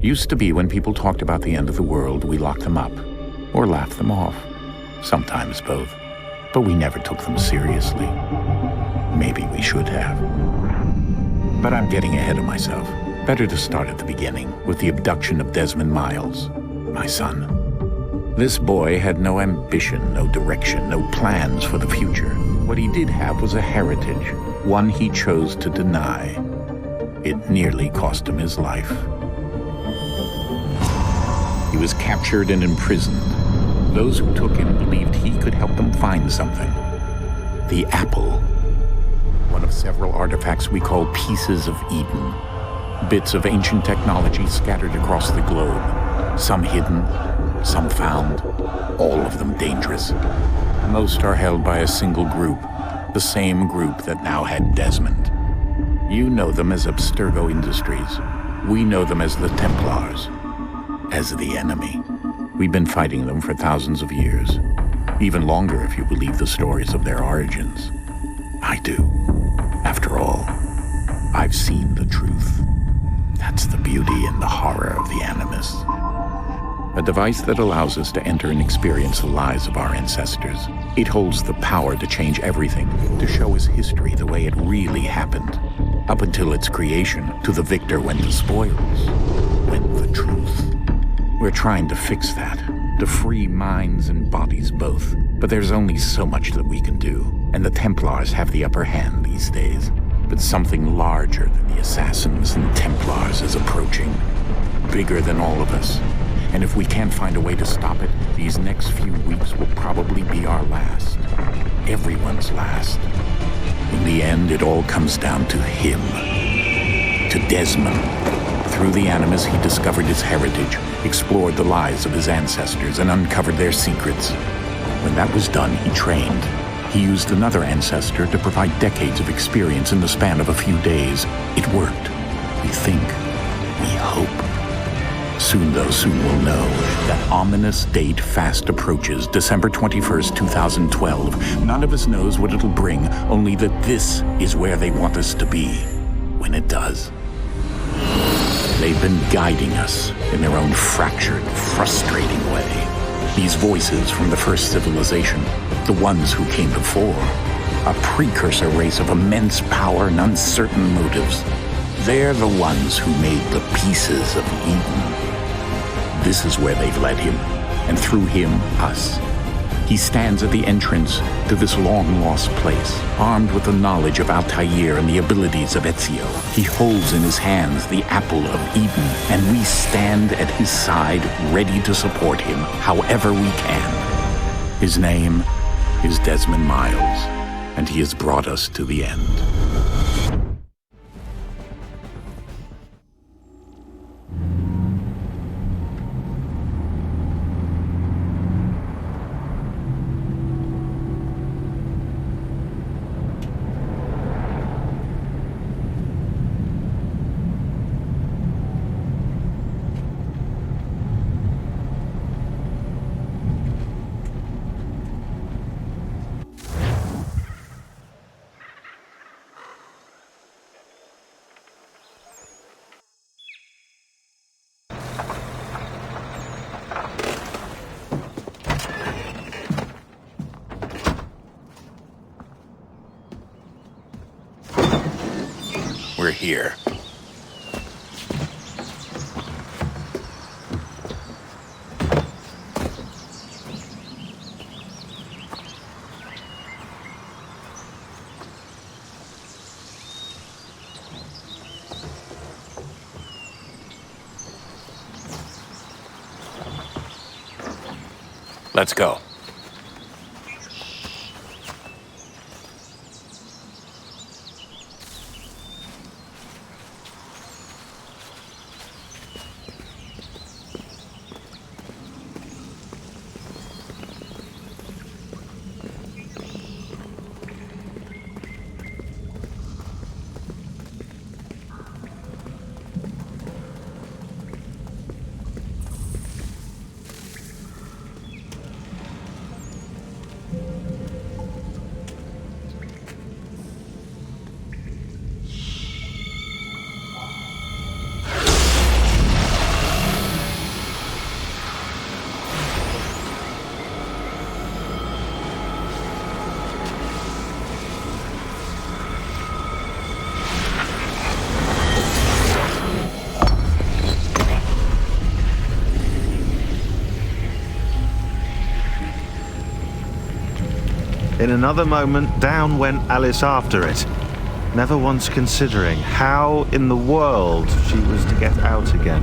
Used to be when people talked about the end of the world, we locked them up, or laughed them off. Sometimes both. But we never took them seriously. Maybe we should have. But I'm getting ahead of myself. Better to start at the beginning, with the abduction of Desmond Miles, my son. This boy had no ambition, no direction, no plans for the future. What he did have was a heritage, one he chose to deny. It nearly cost him his life. He was captured and imprisoned. Those who took him believed he could help them find something. The apple. One of several artifacts we call pieces of Eden. Bits of ancient technology scattered across the globe. Some hidden, some found, all of them dangerous. Most are held by a single group, the same group that now had Desmond. You know them as Abstergo Industries. We know them as the Templars, as the enemy. We've been fighting them for thousands of years, even longer if you believe the stories of their origins. I do. After all, I've seen the truth. That's the beauty and the horror of the Animus. A device that allows us to enter and experience the lives of our ancestors. It holds the power to change everything, to show us history the way it really happened. Up until its creation, to the victor went the spoils, went the truth. We're trying to fix that, to free minds and bodies both. But there's only so much that we can do, and the Templars have the upper hand these days. But something larger than the Assassins and Templars is approaching, bigger than all of us. And if we can't find a way to stop it, these next few weeks will probably be our last. Everyone's last. In the end, it all comes down to him. To Desmond. Through the Animus, he discovered his heritage, explored the lives of his ancestors, and uncovered their secrets. When that was done, he trained. He used another ancestor to provide decades of experience in the span of a few days. It worked. We think. We hope. Soon we'll know. That ominous date fast approaches, December 21st, 2012. None of us knows what it'll bring, only that this is where they want us to be, when it does. They've been guiding us in their own fractured, frustrating way. These voices from the first civilization, the ones who came before, a precursor race of immense power and uncertain motives. They're the ones who made the pieces of Eden. This is where they've led him, and through him, us. He stands at the entrance to this long-lost place, armed with the knowledge of Altair and the abilities of Ezio. He holds in his hands the apple of Eden, and we stand at his side, ready to support him however we can. His name is Desmond Miles, and he has brought us to the end. We're here. Let's go. In another moment, down went Alice after it, never once considering how in the world she was to get out again.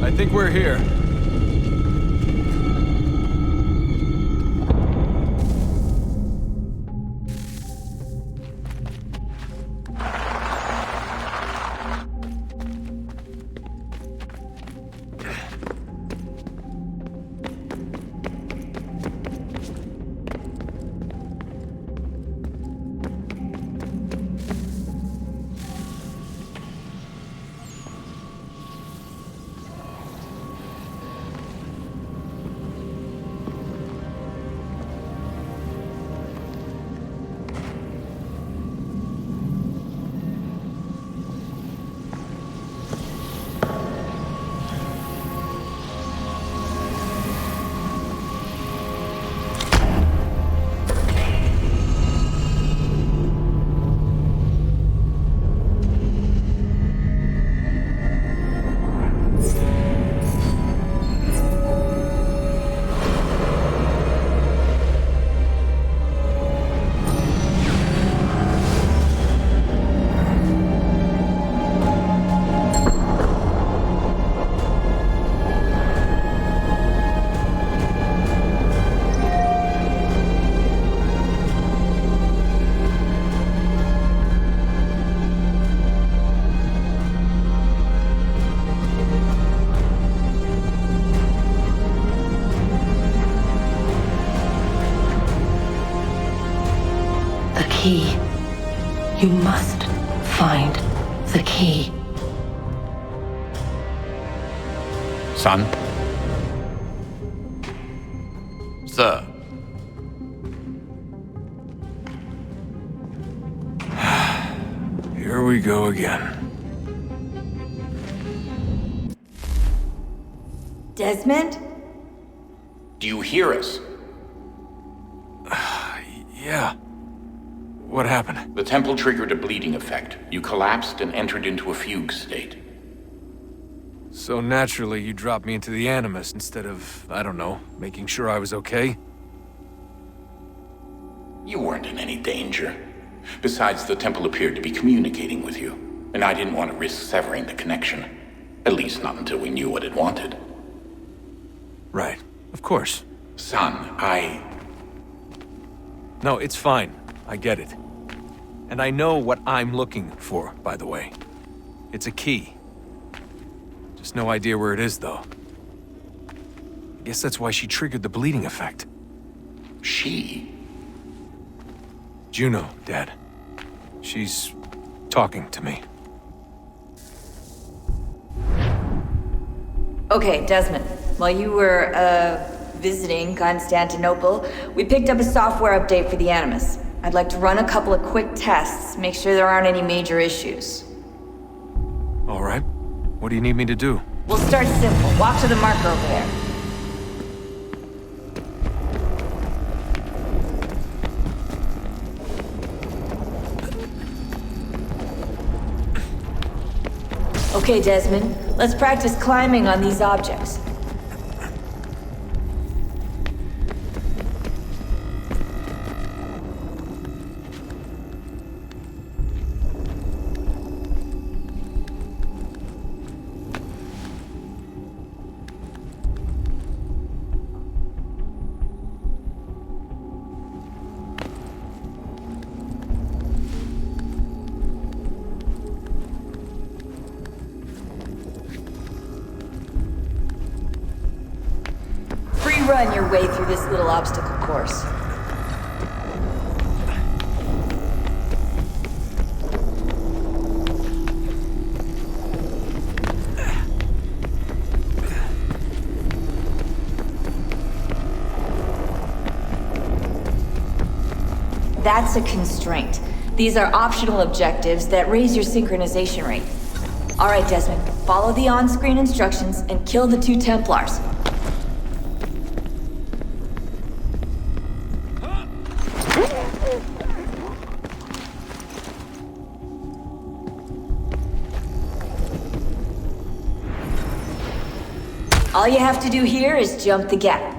I think we're here. Key. You must find the key. Son? Sir. Here we go again. Desmond? Do you hear us? Yeah. What happened? The temple triggered a bleeding effect. You collapsed and entered into a fugue state. So naturally, you dropped me into the Animus instead of, I don't know, making sure I was okay? You weren't in any danger. Besides, the temple appeared to be communicating with you, and I didn't want to risk severing the connection. At least not until we knew what it wanted. Right. Of course. Son, No, it's fine. I get it. And I know what I'm looking for, by the way. It's a key. Just no idea where it is, though. I guess that's why she triggered the bleeding effect. She? Juno, Dad. She's talking to me. Okay, Desmond. While you were, visiting Constantinople, we picked up a software update for the Animus. I'd like to run a couple of quick tests, make sure there aren't any major issues. All right. What do you need me to do? We'll start simple. Walk to the marker over there. Okay, Desmond. Let's practice climbing on these objects. run your way through this little obstacle course. That's a constraint. These are optional objectives that raise your synchronization rate. Alright, Desmond, follow the on-screen instructions and kill the 2 Templars. All you have to do here is jump the gap.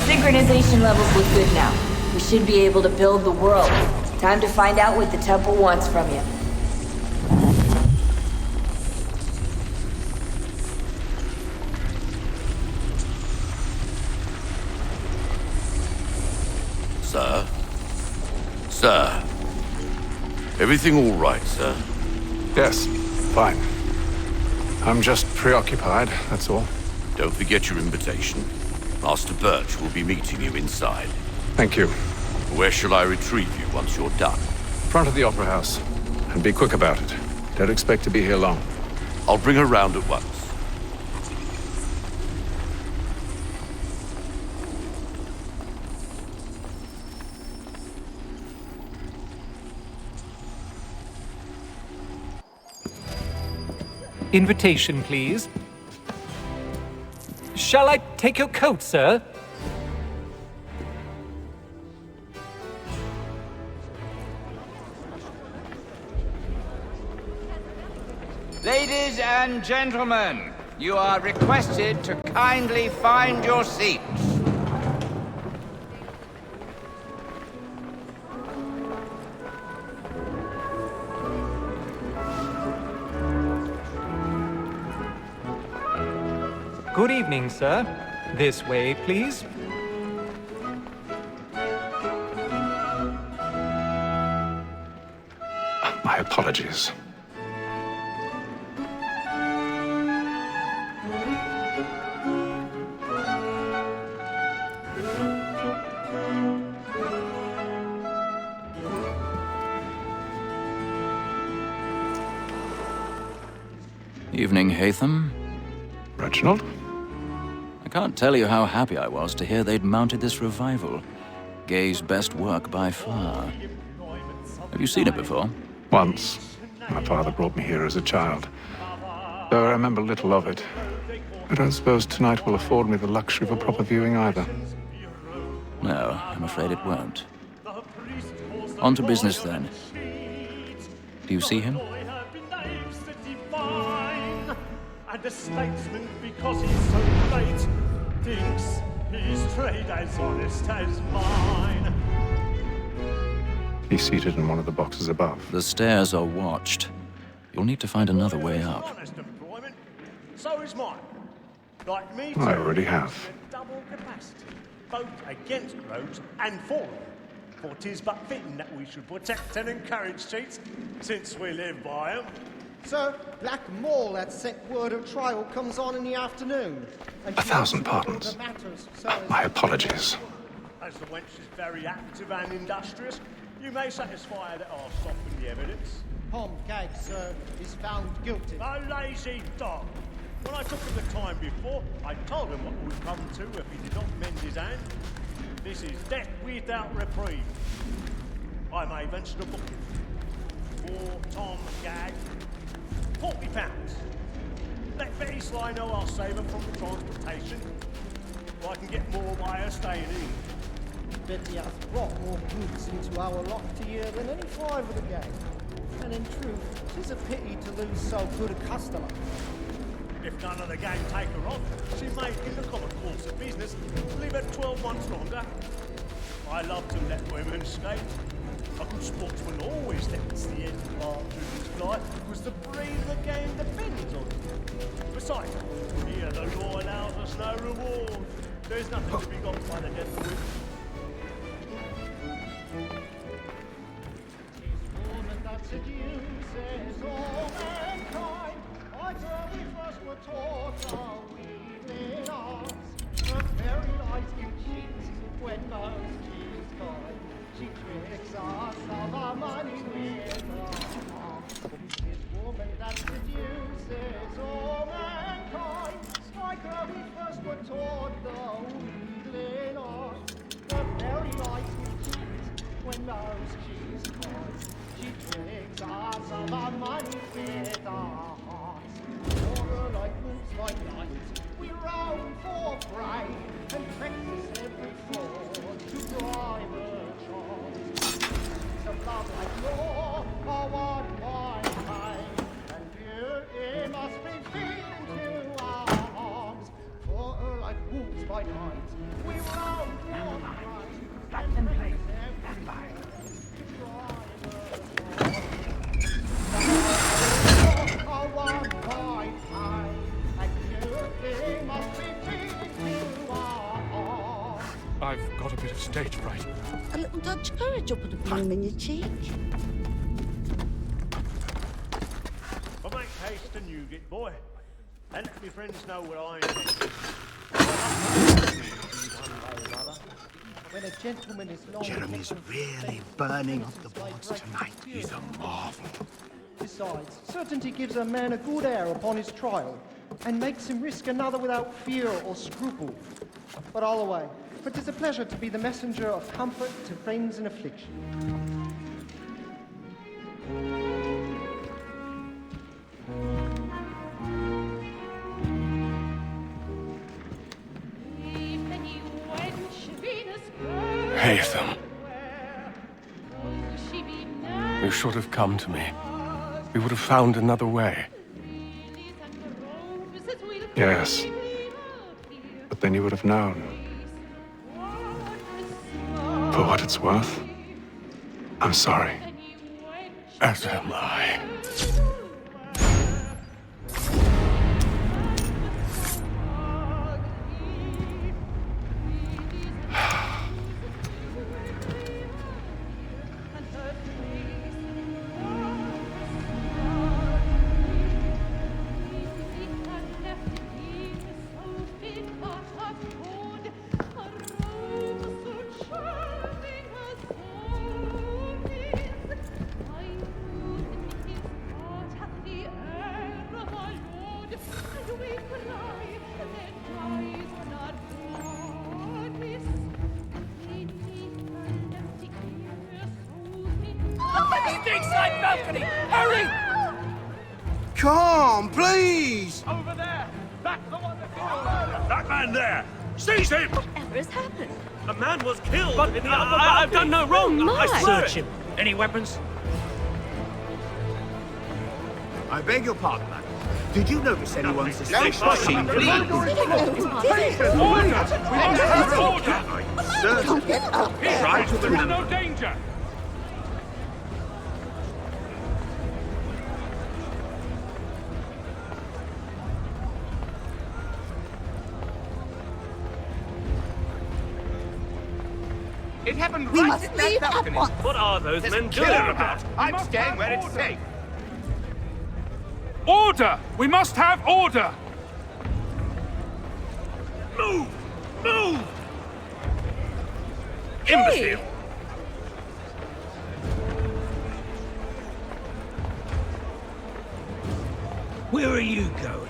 Synchronization levels look good now. We should be able to build the world. Time to find out what the temple wants from you. Sir? Sir? Everything all right, sir? Yes, fine. I'm just preoccupied, that's all. Don't forget your invitation. Master Birch will be meeting you inside. Thank you. Where shall I retrieve you once you're done? Front of the Opera House. And be quick about it. Don't expect to be here long. I'll bring her round at once. Invitation, please. Shall I take your coat, sir? Ladies and gentlemen, you are requested to kindly find your seats. Good evening, sir. This way, please. My apologies. Evening, Hatham. Reginald? I can't tell you how happy I was to hear they'd mounted this revival. Gay's best work by far. Have you seen it before? Once. My father brought me here as a child. Though I remember little of it. I don't suppose tonight will afford me the luxury of a proper viewing either. No, I'm afraid it won't. On to business then. Do you see him? And a statesman, because he's so great, thinks his trade as honest as mine. He's seated in one of the boxes above. The stairs are watched. You'll need to find another way up. Honest employment, so is mine. Like me I too, already have. with double capacity, both against rogues and for them. For 'tis but fitting that we should protect and encourage cheats, since we live by 'em. Sir, Black Mall had sent word of trial comes on in the afternoon. And 1,000 pardons. My apologies. As the wench is very active and industrious, you may satisfy that I'll soften the evidence. Tom Gag, sir, is found guilty. A lazy dog. When I took him the time before, I told him what would come to if he did not mend his hand. This is death without reprieve. I may venture to book him. For Tom Gag, £40. Let Betty Sly know I'll save her from the transportation. I can get more by her staying in. Bet he has brought more goods into our locked year than any 5 of the gang. And in truth, 'tis a pity to lose so good a customer. If none of the gang take her on, she may, in the common course of business, live at 12 months longer. I love to let women skate. A good sportsman always lets the end part to his fly, because the breed of the game depends on it. Besides, here the law allows us no reward. There's nothing to be got by the death of women. Woman that seduces all mankind. I thought we first were taught our weaving arts. The very light can cheat when most she's kind. She tricks us of our money with her heart. This woman that seduces all mankind. Like her we first were taught the weaving arts. The very light can cheat when most she's kind. She tricks us of our money with our hearts. Water like moves by night, we roam for prey and practice every fraud to bribe a chance. Of love like law are one by time, and beauty must be fitting to our arms. For her like wolves by night, we roam for prey and practice every fraud to bribe a chance. I've got a bit of stage fright. A little Dutch courage will put a bloom in your cheek. But make haste and you get, boy. And let me friends know where I am. When a gentleman is long Jeremy's really burning up the boards tonight. He's a marvel. Besides, certainty gives a man a good air upon his trial, and makes him risk another without fear or scruple. But all away, for 'tis a pleasure to be the messenger of comfort to friends in affliction. Haytham. You should have come to me. We would have found another way. Yes. But then you would have known. For what it's worth, I'm sorry. As am I. Balcony! Hurry! Come, please! Over there! That's the one That man there! Seize him! Whatever has happened? A man was killed But in the upper I've done no wrong! My. I swear Search him. Any weapons? I beg your pardon, madam. Did you notice anyone suspicious? Certainly. Try to remember. No danger! It happened We right must at that leave at balcony. once. What are those men doing about? I'm staying where it's safe. Order! We must have order! Move! Move! Hey. Imbecile! Where are you going?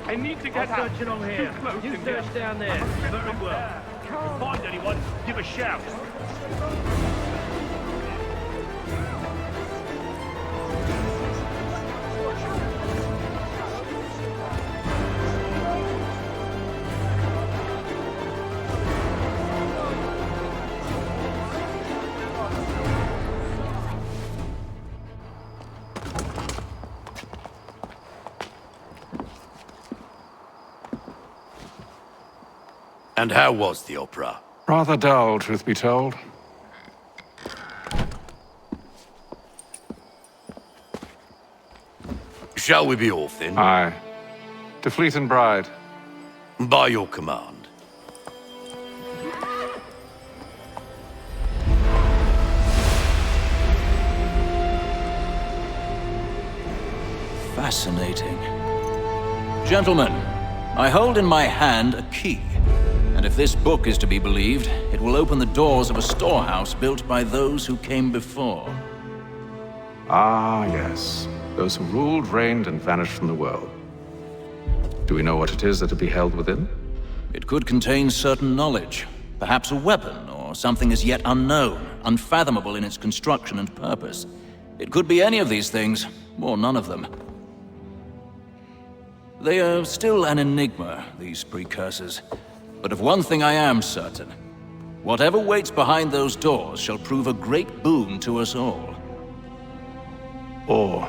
I need to get out. Searching on here. You search down there. Very well. If you find anyone, give a shout. And how was the opera? Rather dull, truth be told. Shall we be off then? Aye. To Fleet and Bride. By your command. Fascinating. Gentlemen, I hold in my hand a key. And if this book is to be believed, it will open the doors of a storehouse built by those who came before. Ah, yes. Those who ruled, reigned, and vanished from the world. Do we know what it is that will be held within? It could contain certain knowledge. Perhaps a weapon, or something as yet unknown, unfathomable in its construction and purpose. It could be any of these things, or none of them. They are still an enigma, these precursors. But of one thing I am certain. Whatever waits behind those doors shall prove a great boon to us all. Or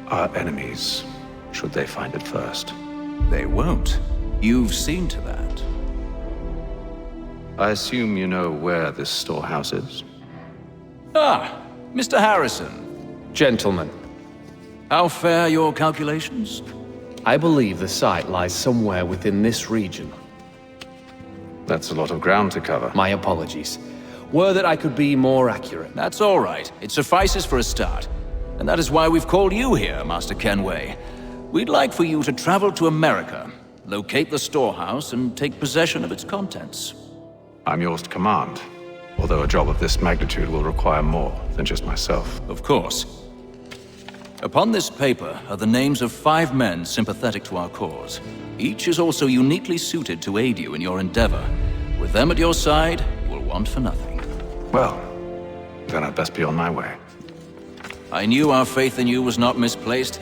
our enemies, should they find it first. They won't. You've seen to that. I assume you know where this storehouse is? Ah, Mr. Harrison. Gentlemen, How fare your calculations? I believe the site lies somewhere within this region. That's a lot of ground to cover. My apologies. Were that I could be more accurate. That's all right. It suffices for a start. And that is why we've called you here, Master Kenway. We'd like for you to travel to America, locate the storehouse, and take possession of its contents. I'm yours to command, although a job of this magnitude will require more than just myself. Of course. Upon this paper are the names of 5 men sympathetic to our cause. Each is also uniquely suited to aid you in your endeavor. With them at your side, you will want for nothing. Well, then I'd best be on my way. I knew our faith in you was not misplaced.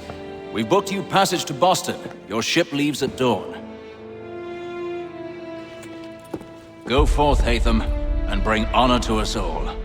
We've booked you passage to Boston. Your ship leaves at dawn. Go forth, Hatham, and bring honor to us all.